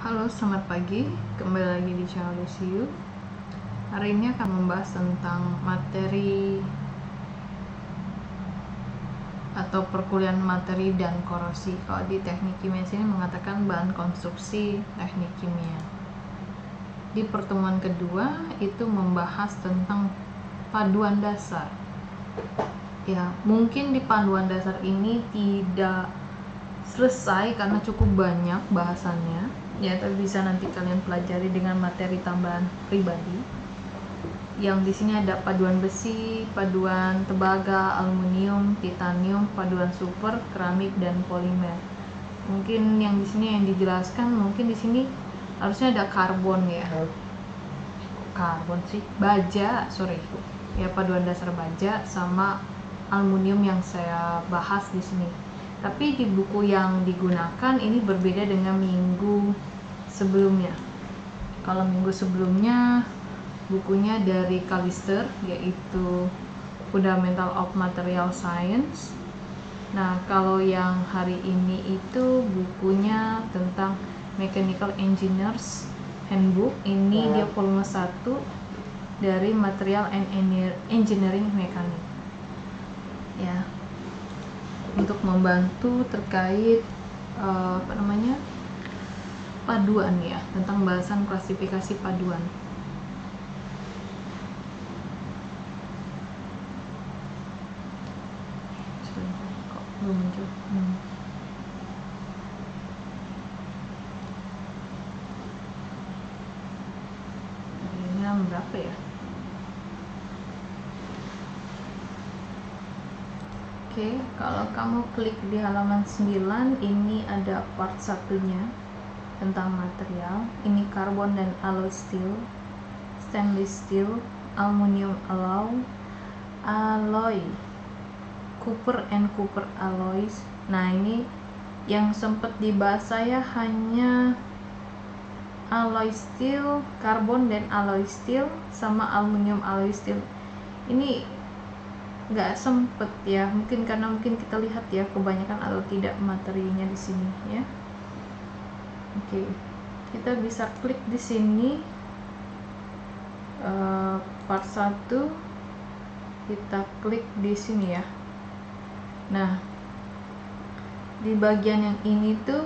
Halo, selamat pagi. Kembali lagi di channel Luciu. Hari ini akan membahas tentang materi atau perkuliahan materi dan korosi. Kalau di teknik kimia sini mengatakan bahan konstruksi teknik kimia. Di pertemuan kedua itu membahas tentang paduan dasar. Ya, mungkin di panduan dasar ini tidak selesai karena cukup banyak bahasannya. Ya, tapi bisa nanti kalian pelajari dengan materi tambahan pribadi. Yang di sini ada paduan besi, paduan tembaga, aluminium, titanium, paduan super, keramik dan polimer. Mungkin yang di sini yang dijelaskan, mungkin di sini harusnya ada karbon ya. Karbon sih, baja, sorry. Ya, paduan dasar baja sama aluminium yang saya bahas di sini. Tapi di buku yang digunakan ini berbeda dengan minggu sebelumnya. Kalau minggu sebelumnya bukunya dari Callister, yaitu Fundamental of Material Science. Nah, kalau yang hari ini itu bukunya tentang Mechanical Engineers Handbook. Ini dia volume 1 dari Material and Engineering Mechanics. Ya, untuk membantu terkait paduan ya, tentang bahasan klasifikasi paduan. Kok belum muncul? Ini berapa ya? Oke, kalau kamu klik di halaman 9, ini ada part satunya tentang material. Ini karbon dan alloy steel, stainless steel, aluminium alloy, copper and copper alloys. Nah, ini yang sempat dibahas saya hanya alloy steel, karbon dan alloy steel sama aluminium alloy steel. Ini nggak sempet ya, mungkin karena kita lihat ya kebanyakan atau tidak materinya di sini ya. Oke, kita bisa klik di sini part 1, kita klik di sini ya. Nah, di bagian yang ini tuh,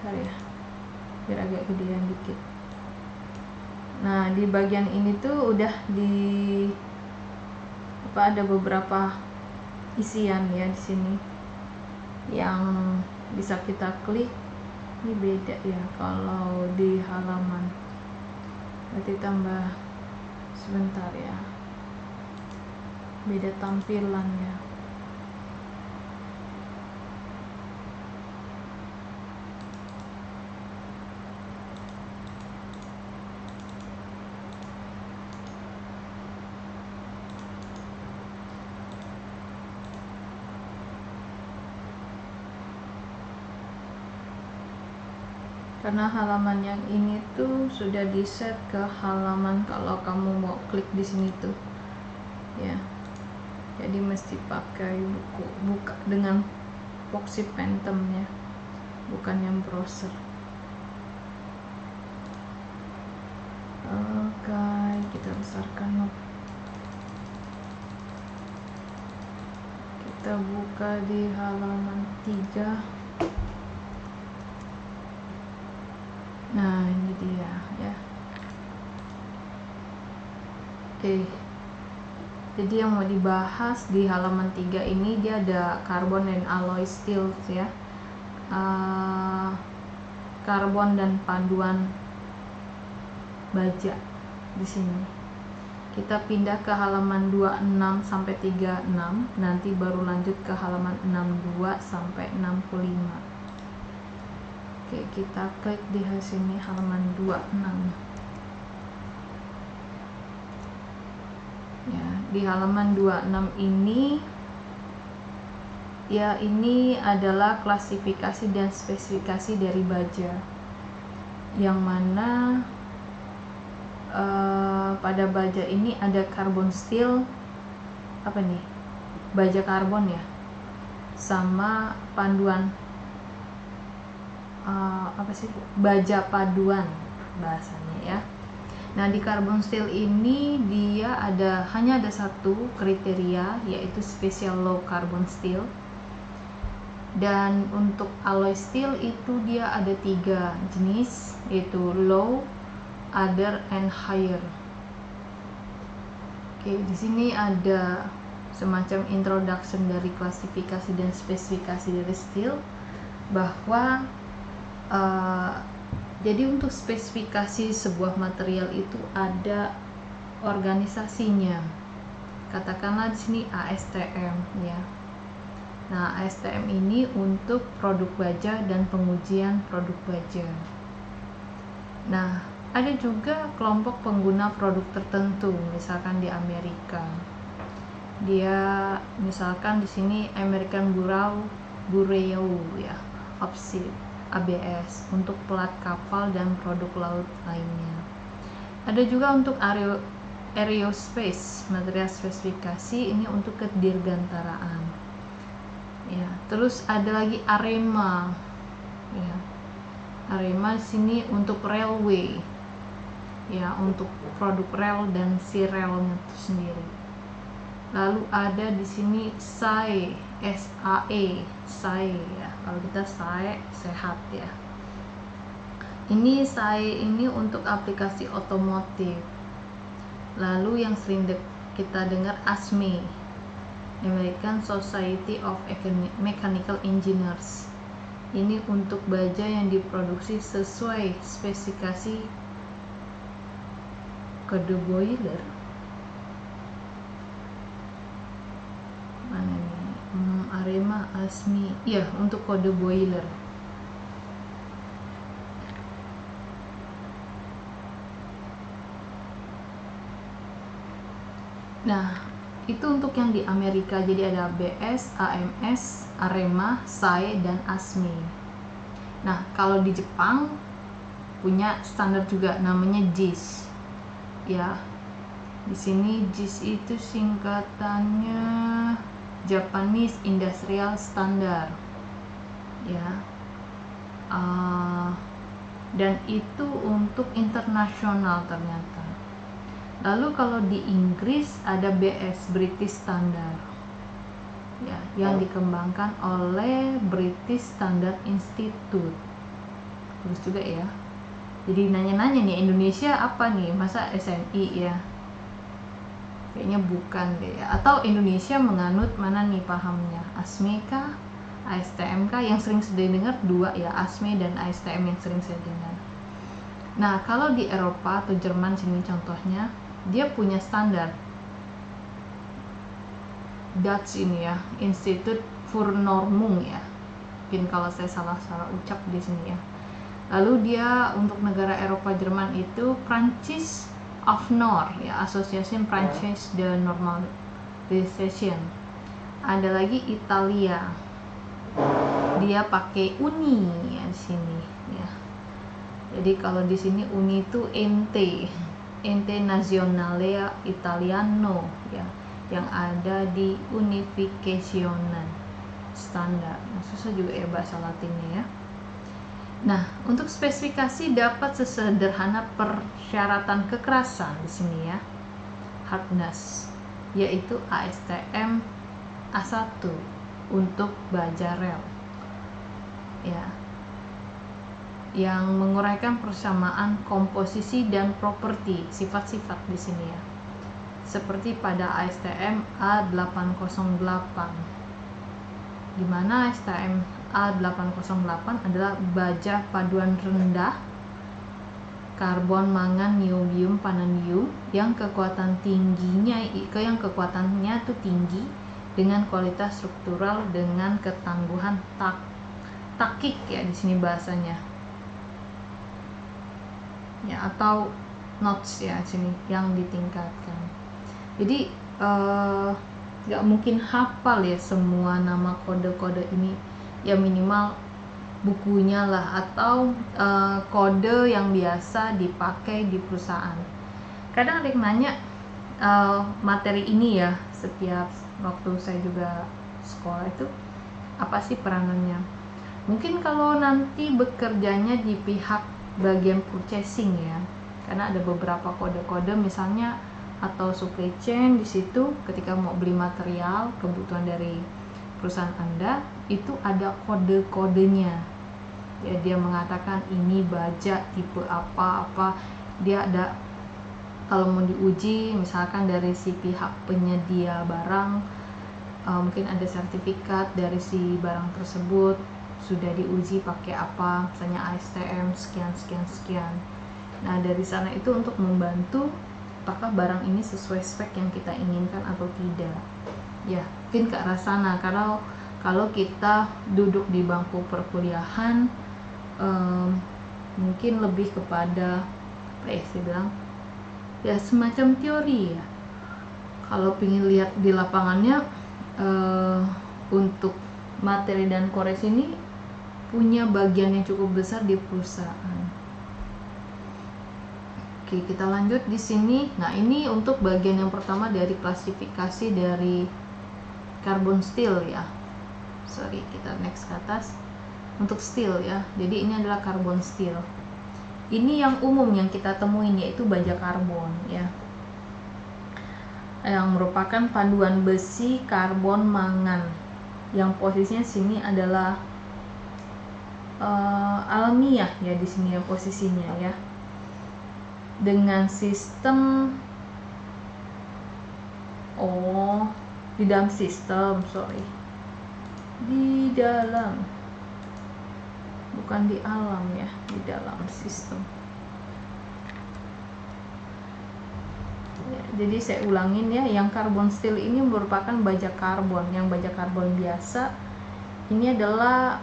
bentar ya, biar agak gedean dikit. Nah, di bagian ini tuh udah ada beberapa isian ya di sini yang bisa kita klik. Ini beda ya kalau di halaman, berarti tambah sebentar ya, beda tampilan ya. Karena halaman yang ini tuh sudah di set ke halaman kalau kamu mau klik di sini tuh ya, jadi mesti pakai buka dengan Foxy Phantom ya, bukan yang browser. Oke, kita besarkan, kita buka di halaman 3. Nah, ini dia ya. Oke, jadi yang mau dibahas di halaman 3 ini dia ada karbon dan alloy steel ya, karbon dan paduan baja di sini. Kita pindah ke halaman 26 sampai 36, nanti baru lanjut ke halaman 62 sampai 65. Oke, kita klik di sini halaman 26. Ya, di halaman 26 ini ya, ini adalah klasifikasi dan spesifikasi dari baja, yang mana pada baja ini ada carbon steel, baja karbon ya, sama panduan baja paduan bahasanya ya. Nah, di carbon steel ini dia hanya ada satu kriteria, yaitu special low carbon steel. Dan untuk alloy steel itu dia ada 3 jenis, yaitu low, other, and higher. Oke, di sini ada semacam introduction dari klasifikasi dan spesifikasi dari steel, bahwa jadi untuk spesifikasi sebuah material itu ada organisasinya. Katakanlah di sini ASTM ya. Nah, ASTM ini untuk produk baja dan pengujian produk baja. Nah, ada juga kelompok pengguna produk tertentu, misalkan di Amerika. Dia misalkan di sini American Bureau ya, of Sea, ABS, untuk pelat kapal dan produk laut lainnya. Ada juga untuk aerospace, material spesifikasi ini untuk kedirgantaraan. Ya, terus ada lagi AREMA. Ya. AREMA di sini untuk railway. Ya, untuk produk rel dan si relnya itu sendiri. Lalu ada di sini SAE, SAE ya. Kalau kita SAE sehat ya. Ini SAE ini untuk aplikasi otomotif. Lalu yang sering kita dengar ASME, American Society of Mechanical Engineers. Ini untuk baja yang diproduksi sesuai spesifikasi kode boiler. Mana nih? AREMA, ASME. Iya, untuk kode boiler. Nah, itu untuk yang di Amerika. Jadi ada ABS, AMS, AREMA, SAE, dan ASME. Nah, kalau di Jepang punya standar juga namanya JIS. Ya, di sini JIS itu singkatannya Japanese Industrial Standard. Ya, dan itu untuk internasional ternyata. Lalu kalau di Inggris ada BS, British Standard. Ya, yang dikembangkan oleh British Standard Institute. Terus juga ya. Jadi nanya-nanya nih, Indonesia apa nih? Masa SNI ya? Kayaknya bukan deh ya. Atau Indonesia menganut mana nih pahamnya? ASME kah? ASTM kah? Yang sering saya dengar dua ya, ASME dan ASTM yang sering saya dengar. Nah, kalau di Eropa atau Jerman sini contohnya, dia punya standar Dutch ini ya, Institut für Normung ya. Mungkin kalau saya salah ucap di sini ya. Lalu dia untuk negara Eropa Jerman itu Prancis of Nord ya, Association Prancis de Normalisation. Ada lagi Italia. Dia pakai Uni ya di sini ya. Jadi kalau di sini Uni itu Ente Nazionale Italiano ya, yang ada di Unificazione Standard. Nah, susah juga ya bahasa Latinnya ya. Nah, untuk spesifikasi dapat sesederhana persyaratan kekerasan di sini ya, hardness, yaitu ASTM A1 untuk baja rel ya, yang menguraikan persamaan komposisi dan properti, sifat-sifat di sini ya, seperti pada ASTM A808, di mana ASTM A808 adalah baja paduan rendah karbon mangan niobium vanadium yang kekuatannya itu tinggi dengan kualitas struktural dengan ketangguhan takik ya di sini bahasanya ya, atau notch ya sini yang ditingkatkan. Jadi nggak mungkin hafal ya semua nama kode-kode ini ya, minimal bukunya lah atau kode yang biasa dipakai di perusahaan. Kadang ada yang nanya materi ini ya, setiap waktu saya juga sekolah itu apa sih peranannya. Mungkin kalau nanti bekerjanya di pihak bagian purchasing ya, karena ada beberapa kode-kode misalnya atau supply chain di situ ketika mau beli material kebutuhan dari perusahaan Anda itu ada kode-kodenya. Ya, dia mengatakan ini baja tipe apa, dia ada kalau mau diuji misalkan dari si pihak penyedia barang, mungkin ada sertifikat dari si barang tersebut sudah diuji pakai apa, misalnya ASTM sekian. Nah, dari sana itu untuk membantu apakah barang ini sesuai spek yang kita inginkan atau tidak. Ya, mungkin ke arah sana. Kalau kita duduk di bangku perkuliahan, mungkin lebih kepada saya bilang ya semacam teori ya. Kalau ingin lihat di lapangannya, untuk materi dan kores ini punya bagian yang cukup besar di perusahaan. Oke, kita lanjut di sini. Nah, ini untuk bagian yang pertama dari klasifikasi dari carbon steel ya. Sorry, kita next ke atas. Untuk steel ya. Jadi ini adalah carbon steel. Ini yang umum yang kita temuin yaitu baja karbon ya. Yang merupakan paduan besi karbon mangan. Yang posisinya sini adalah alamiah ya, di sini ya posisinya ya. Dengan sistem di dalam sistem, di dalam, bukan di alam ya, di dalam sistem ya. Jadi saya ulangin ya, yang carbon steel ini merupakan baja karbon. Yang baja karbon biasa ini adalah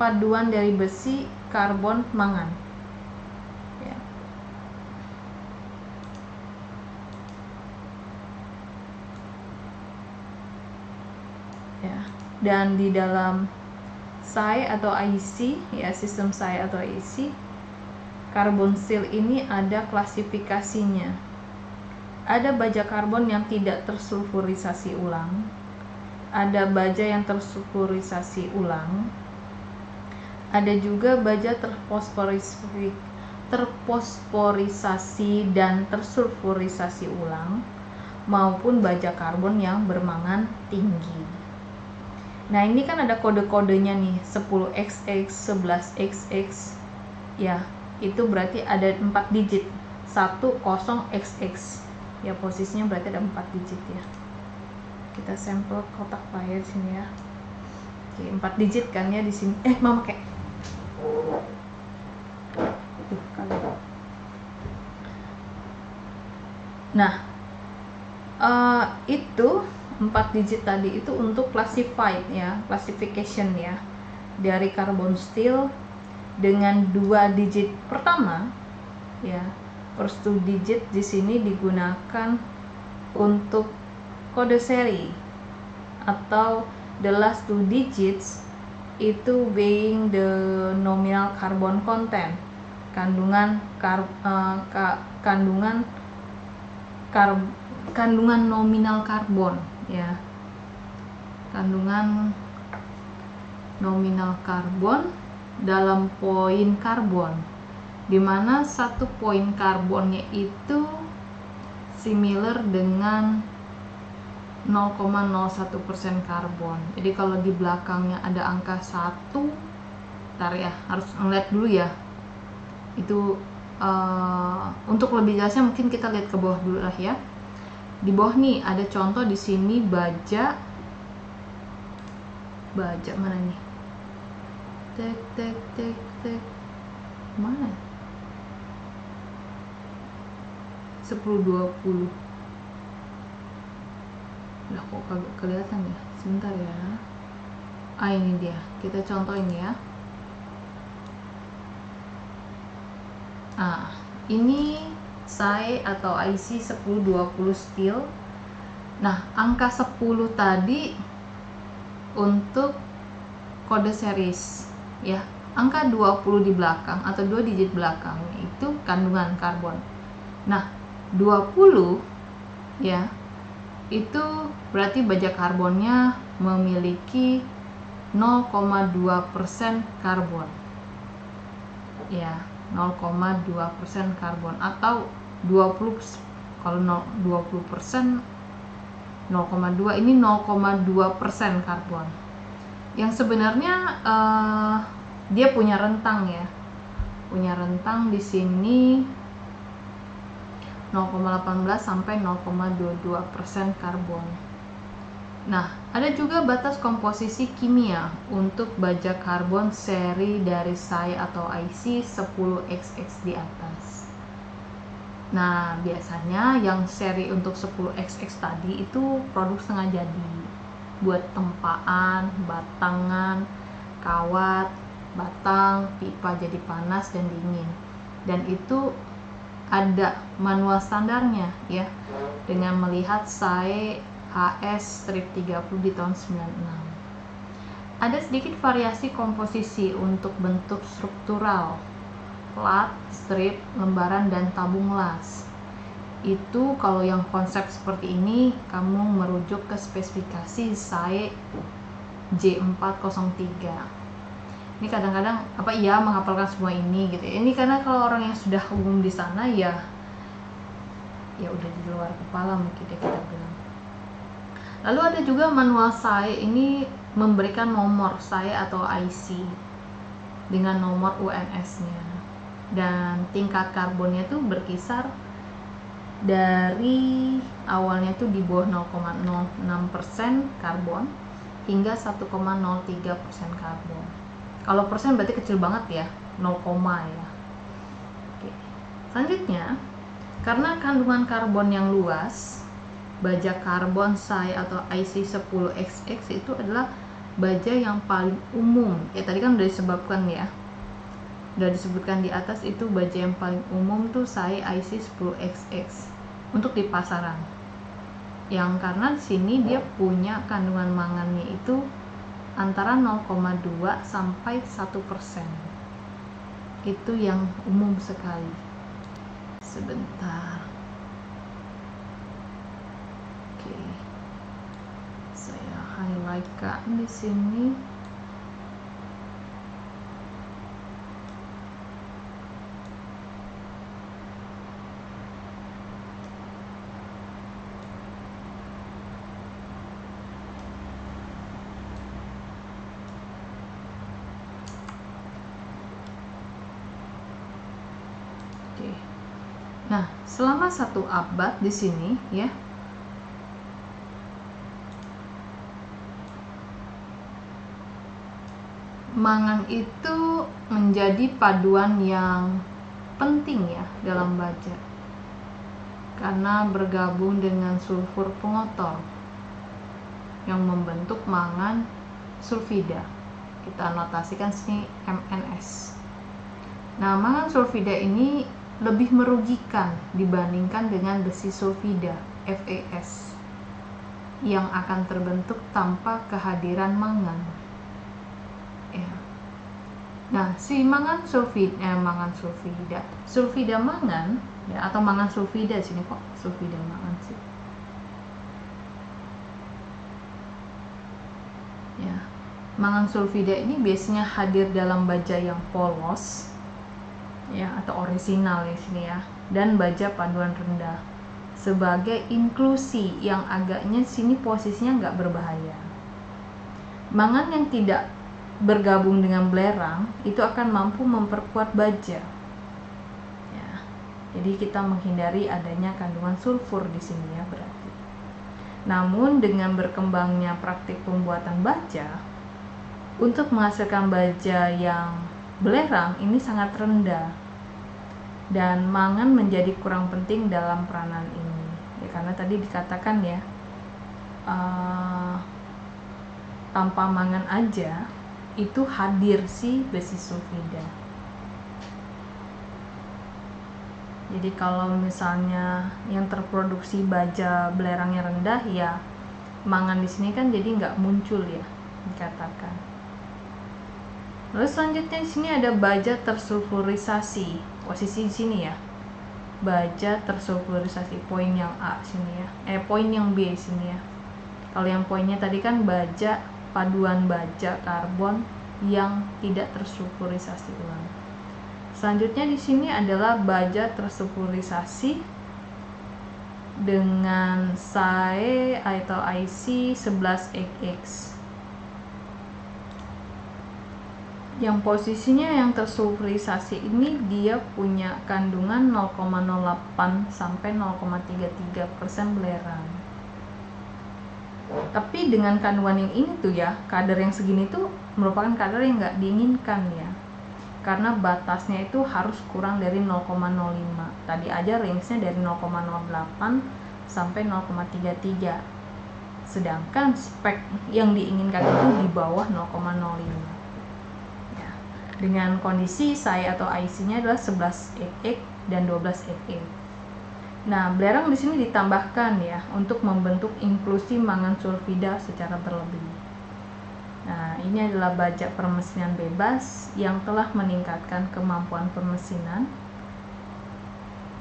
paduan dari besi karbon mangan ya. Dan di dalam SAE atau IC ya, sistem SAE atau IC, carbon steel ini ada klasifikasinya. Ada baja karbon yang tidak tersulfurisasi ulang, ada baja yang tersulfurisasi ulang, ada juga baja terfosforisasi dan tersulfurisasi ulang, maupun baja karbon yang bermangan tinggi. Nah, ini kan ada kode-kodenya nih, 10XX, 11XX ya, itu berarti ada 4 digit, 10XX ya, posisinya berarti ada 4 digit ya. Kita sampel kotak player di sini ya. Oke, 4 digit kan ya di sini. Mama kayak nah, itu 4 digit tadi itu untuk classified ya, classification ya, dari carbon steel dengan 2 digit pertama ya. First 2 digit di sini digunakan untuk kode seri, atau the last 2 digits itu being the nominal carbon content, kandungan nominal karbon ya, kandungan nominal karbon dalam poin karbon, dimana 1 poin karbonnya itu similar dengan 0,01% karbon. Jadi kalau di belakangnya ada angka 1, ntar ya, harus ngeliat dulu ya. Itu untuk lebih jelasnya mungkin kita lihat ke bawah dulu lah ya. Di bawah nih ada contoh di sini baja mana nih? Tek mana? 1020. Lah kok kagak kelihatan ya? Sebentar ya. Ini dia. Kita contoh ini ya. Ini SAE atau IC 1020 steel. Nah, angka 10 tadi untuk kode series ya. Angka 20 di belakang atau 2 digit belakang itu kandungan karbon. Nah, 20 ya, itu berarti baja karbonnya memiliki 0,2% karbon. Ya, 0,2% karbon atau 20, kalau 20%, 0,2 ini 0,2% karbon. Yang sebenarnya dia punya rentang ya. Punya rentang di sini 0,18 sampai 0,22% karbon. Nah, ada juga batas komposisi kimia untuk baja karbon seri dari SAE atau IC 10XX di atas. Nah, biasanya yang seri untuk 10XX tadi itu produk setengah jadi buat tempaan, batangan, kawat, batang, pipa jadi panas dan dingin. Dan itu ada manual standarnya ya, dengan melihat SAE HS-30 di tahun 96. Ada sedikit variasi komposisi untuk bentuk struktural, plat, strip, lembaran, dan tabung las. Itu kalau yang konsep seperti ini kamu merujuk ke spesifikasi SAE J403. Ini kadang-kadang menghafalkan semua ini gitu ya. Ini karena kalau orang yang sudah umum di sana ya udah di luar kepala mungkin ya kita bilang. Lalu ada juga manual SAE, ini memberikan nomor SAE atau IC dengan nomor UNS-nya. Dan tingkat karbonnya itu berkisar dari awalnya tuh di bawah 0,06% karbon hingga 1,03% karbon. Kalau persen berarti kecil banget ya, 0, ya. Oke. Selanjutnya, karena kandungan karbon yang luas, baja karbon SAE atau IC10XX itu adalah baja yang paling umum. Ya tadi kan udah disebutkan ya. Udah disebutkan di atas, itu baja yang paling umum tuh SAE IC10XX untuk di pasaran. Yang karena di sini dia punya kandungan mangannya itu antara 0,2 sampai 1%. Itu yang umum sekali. Sebentar. Oke. Saya highlight kan di sini. Nah, selama 1 abad di sini ya, mangan itu menjadi paduan yang penting ya dalam baja, karena bergabung dengan sulfur pengotor yang membentuk mangan sulfida. Kita anotasikan sini MNS. Nah, mangan sulfida ini lebih merugikan dibandingkan dengan besi sulfida FeS yang akan terbentuk tanpa kehadiran mangan. Ya. Nah, si mangan sulfida mangan ya, atau mangan sulfida sini kok sulfida mangan sih. Ya. Mangan sulfida ini biasanya hadir dalam baja yang polos ya atau orisinal di sini ya, dan baja paduan rendah sebagai inklusi yang agaknya sini posisinya nggak berbahaya. Mangan yang tidak bergabung dengan belerang itu akan mampu memperkuat baja ya, jadi kita menghindari adanya kandungan sulfur di sini ya berarti. Namun dengan berkembangnya praktik pembuatan baja untuk menghasilkan baja yang belerang ini sangat rendah, dan mangan menjadi kurang penting dalam peranan ini ya, karena tadi dikatakan ya tanpa mangan aja itu hadir si besi sulfida. Jadi kalau misalnya yang terproduksi baja belerangnya rendah ya, mangan di sini kan jadi nggak muncul ya dikatakan. Lalu selanjutnya di sini ada baja tersulfurisasi. Posisi di sini ya. Baja tersulfurisasi, poin yang A sini ya. Poin yang B sini ya. Kalau yang poinnya tadi kan baja paduan baja karbon yang tidak tersulfurisasi ulang. Selanjutnya di sini adalah baja tersulfurisasi dengan SAE atau IC11XX. Yang posisinya yang tersulfurisasi ini dia punya kandungan 0,08 sampai 0,33% belerang. Tapi dengan kandungan yang ini tuh ya, kadar yang segini tuh merupakan kadar yang nggak diinginkan ya, karena batasnya itu harus kurang dari 0,05. Tadi aja range-nya dari 0,08 sampai 0,33, sedangkan spek yang diinginkan itu di bawah 0,05. Dengan kondisi SAE atau IC-nya adalah 11XX dan 12XX. Nah, belerang di sini ditambahkan ya untuk membentuk inklusi mangan sulfida secara berlebih. Nah, ini adalah baja permesinan bebas yang telah meningkatkan kemampuan permesinan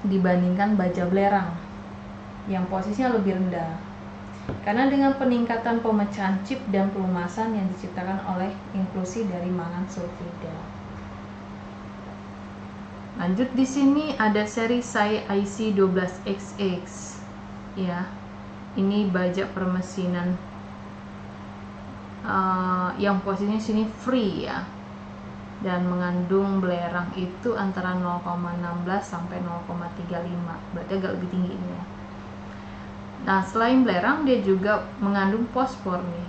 dibandingkan baja belerang yang posisinya lebih rendah. Karena dengan peningkatan pemecahan chip dan pelumasan yang diciptakan oleh inklusi dari mangan sulfida. Lanjut di sini ada seri SAE IC12XX ya. Ini baja permesinan yang posisinya sini free ya. Dan mengandung belerang itu antara 0,16 sampai 0,35. Berarti agak lebih tinggi ini ya. Nah, selain belerang dia juga mengandung fosfor nih,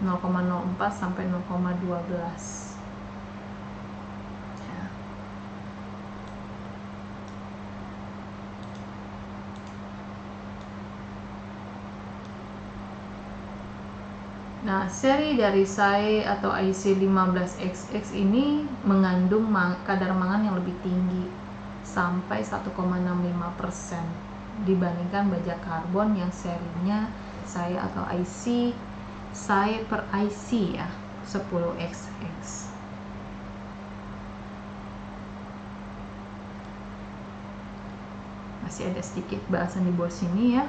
0,04 sampai 0,12. Ya. Nah, seri dari SAE atau IC15XX ini mengandung kadar mangan yang lebih tinggi, sampai 1,65%. Dibandingkan baja karbon yang serinya SAE atau IC SAE per IC ya 10XX. Masih ada sedikit bahasan di bawah sini ya.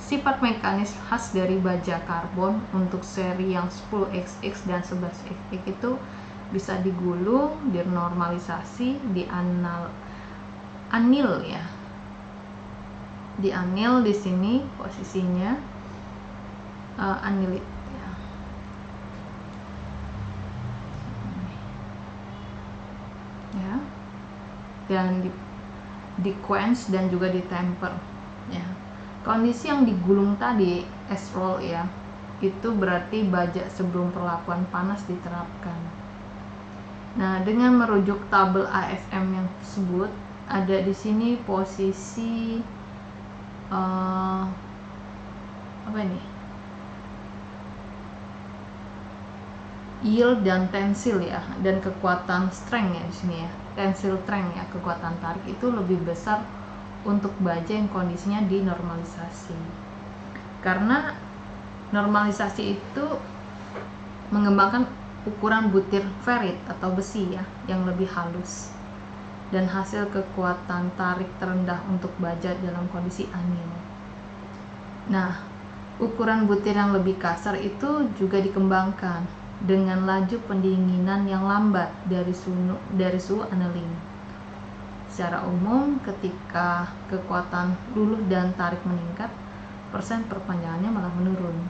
Sifat mekanis khas dari baja karbon untuk seri yang 10XX dan 11XX itu bisa digulung, dinormalisasi, anil ya. Di anil di sini posisinya anilit ya. Ya. Dan di quench dan juga di temper ya. Kondisi yang digulung tadi S-roll ya, itu berarti baja sebelum perlakuan panas diterapkan. Nah, dengan merujuk tabel ASM yang tersebut, ada di sini posisi yield dan tensil ya, dan kekuatan strength ya di sini ya. Tensil strength ya, kekuatan tarik itu lebih besar untuk baja yang kondisinya dinormalisasi. Karena normalisasi itu mengembangkan ukuran butir ferrit atau besi ya yang lebih halus, dan hasil kekuatan tarik terendah untuk baja dalam kondisi anil. Nah, ukuran butir yang lebih kasar itu juga dikembangkan dengan laju pendinginan yang lambat dari suhu aniline. Secara umum, ketika kekuatan luluh dan tarik meningkat, persen perpanjangannya malah menurun.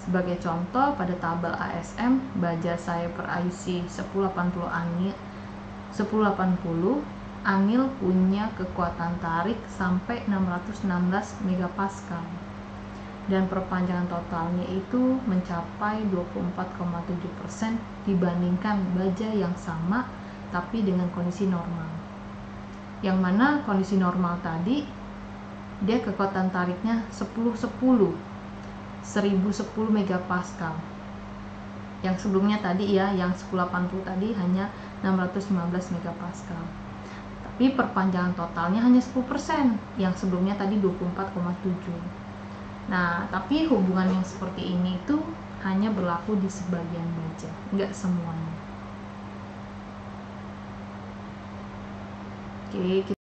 Sebagai contoh, pada tabel ASM, baja SAE per IC 1080 anil punya kekuatan tarik sampai 616 MPa dan perpanjangan totalnya itu mencapai 24,7% dibandingkan baja yang sama tapi dengan kondisi normal. Yang mana kondisi normal tadi dia kekuatan tariknya 1010 MPa. Yang sebelumnya tadi ya, yang 1080 tadi hanya 615 MPa. Tapi perpanjangan totalnya hanya 10%, yang sebelumnya tadi 24,7. Nah, tapi hubungan yang seperti ini itu hanya berlaku di sebagian baja, nggak semuanya. Oke,